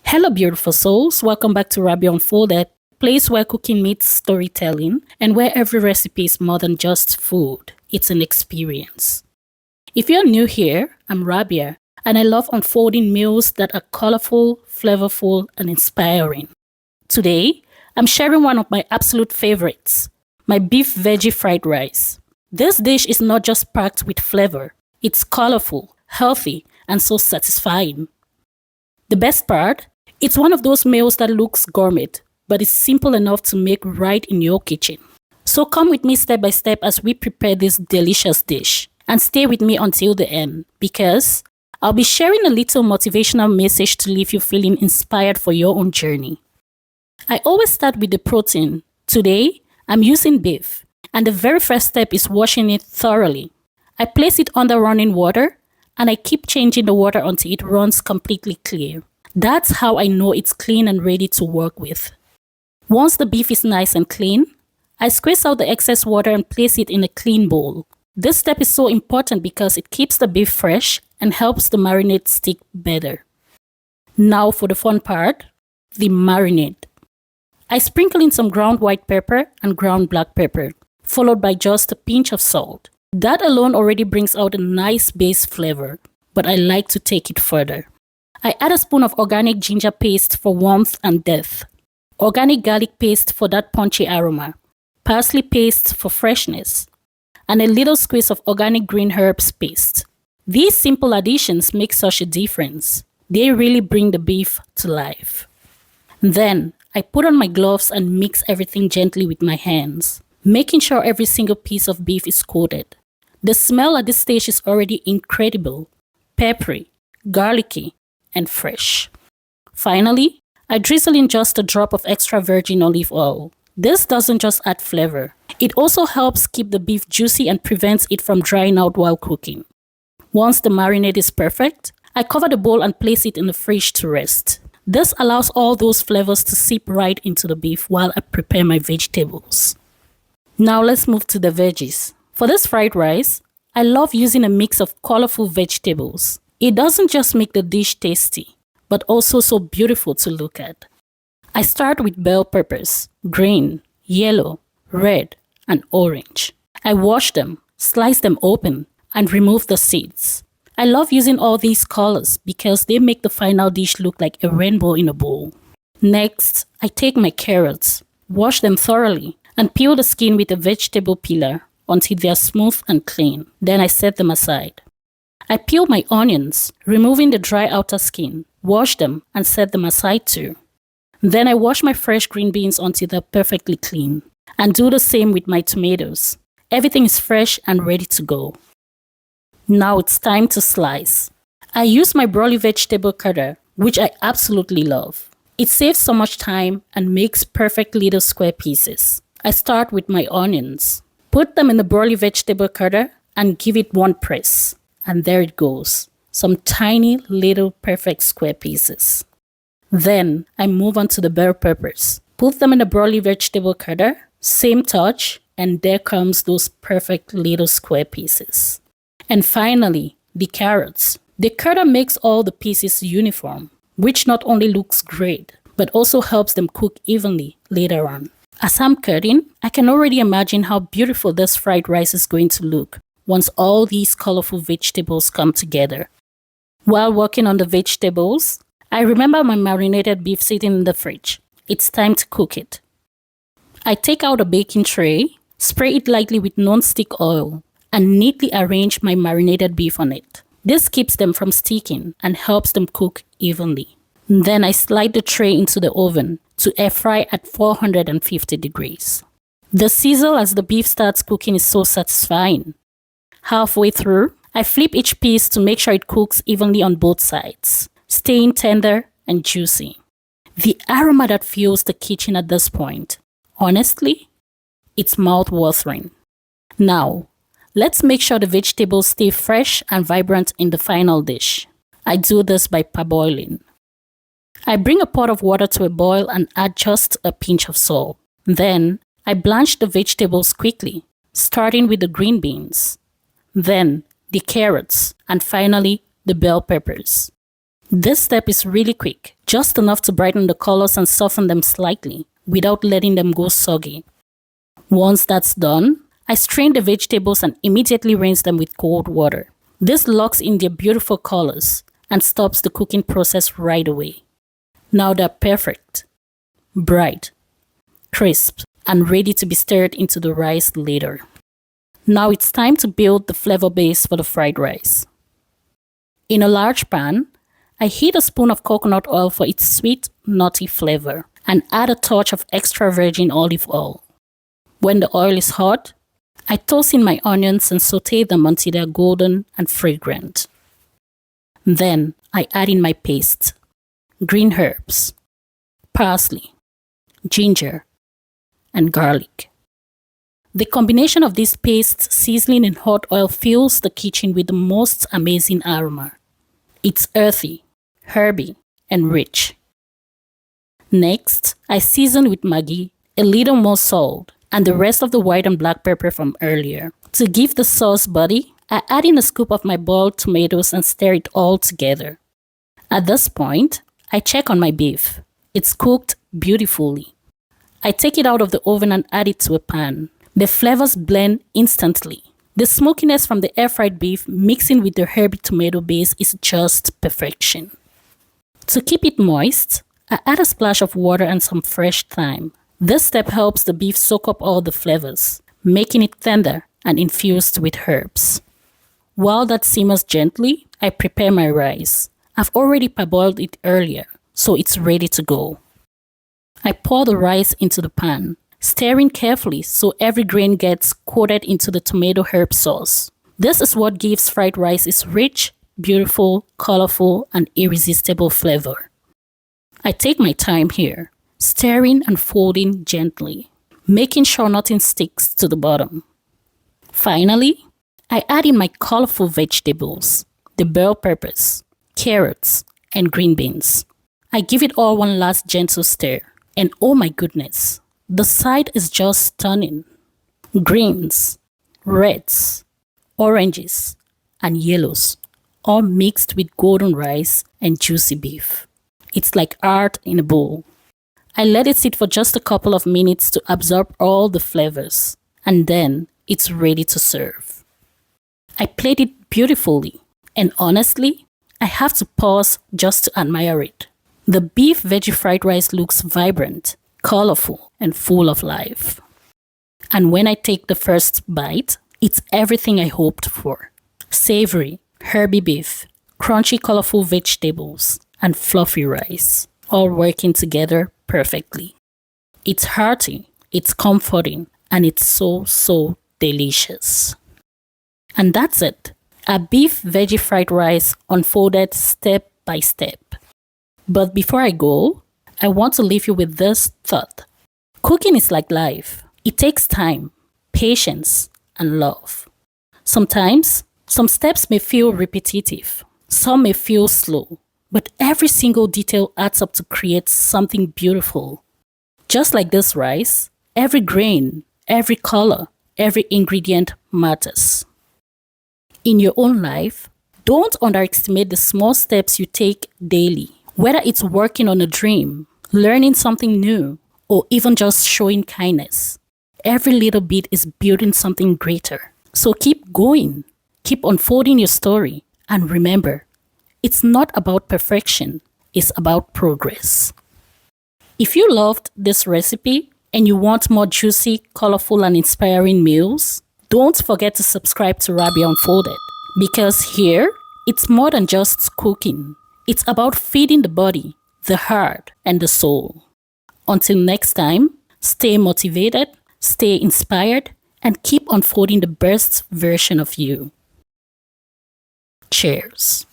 Hello, beautiful souls. Welcome back to Rabia Unfolded, a place where cooking meets storytelling and where every recipe is more than just food. It's an experience. If you're new here, I'm Rabia, and I love unfolding meals that are colorful, flavorful, and inspiring. Today, I'm sharing one of my absolute favorites, my beef veggie fried rice. This dish is not just packed with flavor, it's colorful, healthy, and so satisfying. The best part? It's one of those meals that looks gourmet, but is simple enough to make right in your kitchen. So come with me step by step as we prepare this delicious dish. And stay with me until the end, because I'll be sharing a little motivational message to leave you feeling inspired for your own journey. I always start with the protein. Today, I'm using beef, and the very first step is washing it thoroughly. I place it under running water, and I keep changing the water until it runs completely clear. That's how I know it's clean and ready to work with. Once the beef is nice and clean, I squeeze out the excess water and place it in a clean bowl. This step is so important because it keeps the beef fresh and helps the marinade stick better. Now for the fun part, the marinade. I sprinkle in some ground white pepper and ground black pepper, followed by just a pinch of salt. That alone already brings out a nice base flavor, but I like to take it further. I add a spoon of organic ginger paste for warmth and depth, organic garlic paste for that punchy aroma, parsley paste for freshness, and a little squeeze of organic green herbs paste. These simple additions make such a difference. They really bring the beef to life. Then, I put on my gloves and mix everything gently with my hands, making sure every single piece of beef is coated. The smell at this stage is already incredible, peppery, garlicky, and fresh. Finally, I drizzle in just a drop of extra virgin olive oil. This doesn't just add flavor. It also helps keep the beef juicy and prevents it from drying out while cooking. Once the marinade is perfect, I cover the bowl and place it in the fridge to rest. This allows all those flavors to seep right into the beef while I prepare my vegetables. Now let's move to the veggies. For this fried rice, I love using a mix of colorful vegetables. It doesn't just make the dish tasty, but also so beautiful to look at. I start with bell peppers, green, yellow, red, and orange. I wash them, slice them open, and remove the seeds. I love using all these colors because they make the final dish look like a rainbow in a bowl. Next, I take my carrots, wash them thoroughly, and peel the skin with a vegetable peeler until they are smooth and clean. Then I set them aside. I peel my onions, removing the dry outer skin, wash them, and set them aside too. Then I wash my fresh green beans until they're perfectly clean, and do the same with my tomatoes. Everything is fresh and ready to go. Now it's time to slice. I use my broly vegetable cutter, which I absolutely love. It saves so much time and makes perfect little square pieces. I start with my onions. Put them in the broly vegetable cutter and give it one press. And there it goes. Some tiny little perfect square pieces. Then I move on to the bell peppers. Put them in the broly vegetable cutter. Same touch. And there comes those perfect little square pieces. And finally, the carrots. The cutter makes all the pieces uniform, which not only looks great, but also helps them cook evenly later on. As I'm cutting, I can already imagine how beautiful this fried rice is going to look once all these colorful vegetables come together. While working on the vegetables, I remember my marinated beef sitting in the fridge. It's time to cook it. I take out a baking tray, spray it lightly with non-stick oil, and neatly arrange my marinated beef on it. This keeps them from sticking and helps them cook evenly. Then I slide the tray into the oven to air fry at 450 degrees. The sizzle as the beef starts cooking is so satisfying. Halfway through, I flip each piece to make sure it cooks evenly on both sides, staying tender and juicy. The aroma that fills the kitchen at this point, honestly, it's mouth-watering. Now, let's make sure the vegetables stay fresh and vibrant in the final dish. I do this by parboiling. I bring a pot of water to a boil and add just a pinch of salt. Then, I blanch the vegetables quickly, starting with the green beans. Then, the carrots, and finally, the bell peppers. This step is really quick, just enough to brighten the colors and soften them slightly, without letting them go soggy. Once that's done, I strain the vegetables and immediately rinse them with cold water. This locks in their beautiful colors and stops the cooking process right away. Now they're perfect, bright, crisp, and ready to be stirred into the rice later. Now it's time to build the flavor base for the fried rice. In a large pan, I heat a spoon of coconut oil for its sweet, nutty flavor and add a touch of extra virgin olive oil. When the oil is hot, I toss in my onions and saute them until they're golden and fragrant. Then I add in my paste, green herbs, parsley, ginger, and garlic. The combination of these pastes sizzling in hot oil fills the kitchen with the most amazing aroma. It's earthy, herby, and rich. Next, I season with Maggi, a little more salt, and the rest of the white and black pepper from earlier. To give the sauce body, I add in a scoop of my boiled tomatoes and stir it all together. At this point, I check on my beef. It's cooked beautifully. I take it out of the oven and add it to a pan. The flavors blend instantly. The smokiness from the air-fried beef mixing with the herby tomato base is just perfection. To keep it moist, I add a splash of water and some fresh thyme. This step helps the beef soak up all the flavors, making it tender and infused with herbs. While that simmers gently, I prepare my rice. I've already parboiled it earlier, so it's ready to go. I pour the rice into the pan, stirring carefully so every grain gets coated into the tomato herb sauce. This is what gives fried rice its rich, beautiful, colorful, and irresistible flavor. I take my time here, stirring and folding gently, making sure nothing sticks to the bottom. Finally, I add in my colorful vegetables, the bell peppers, carrots, and green beans. I give it all one last gentle stir, and oh my goodness, the sight is just stunning. Greens, reds, oranges, and yellows, all mixed with golden rice and juicy beef. It's like art in a bowl. I let it sit for just a couple of minutes to absorb all the flavors, and then it's ready to serve. I plate it beautifully, and honestly, I have to pause just to admire it. The beef veggie fried rice looks vibrant, colorful, and full of life. And when I take the first bite, it's everything I hoped for. Savory, herby beef, crunchy, colorful vegetables, and fluffy rice, all working together perfectly. It's hearty, it's comforting, and it's so delicious. And that's it. A beef veggie fried rice unfolded step by step. But before I go, I want to leave you with this thought. Cooking is like life. It takes time, patience, and love. Sometimes, some steps may feel repetitive. Some may feel slow. But every single detail adds up to create something beautiful. Just like this rice, every grain, every color, every ingredient matters. In your own life, don't underestimate the small steps you take daily. Whether it's working on a dream, learning something new, or even just showing kindness. Every little bit is building something greater. So keep going, keep unfolding your story, and remember, it's not about perfection, it's about progress. If you loved this recipe and you want more juicy, colorful, and inspiring meals, don't forget to subscribe to Rabia Unfolded, because here, it's more than just cooking. It's about feeding the body, the heart, and the soul. Until next time, stay motivated, stay inspired, and keep unfolding the best version of you. Cheers.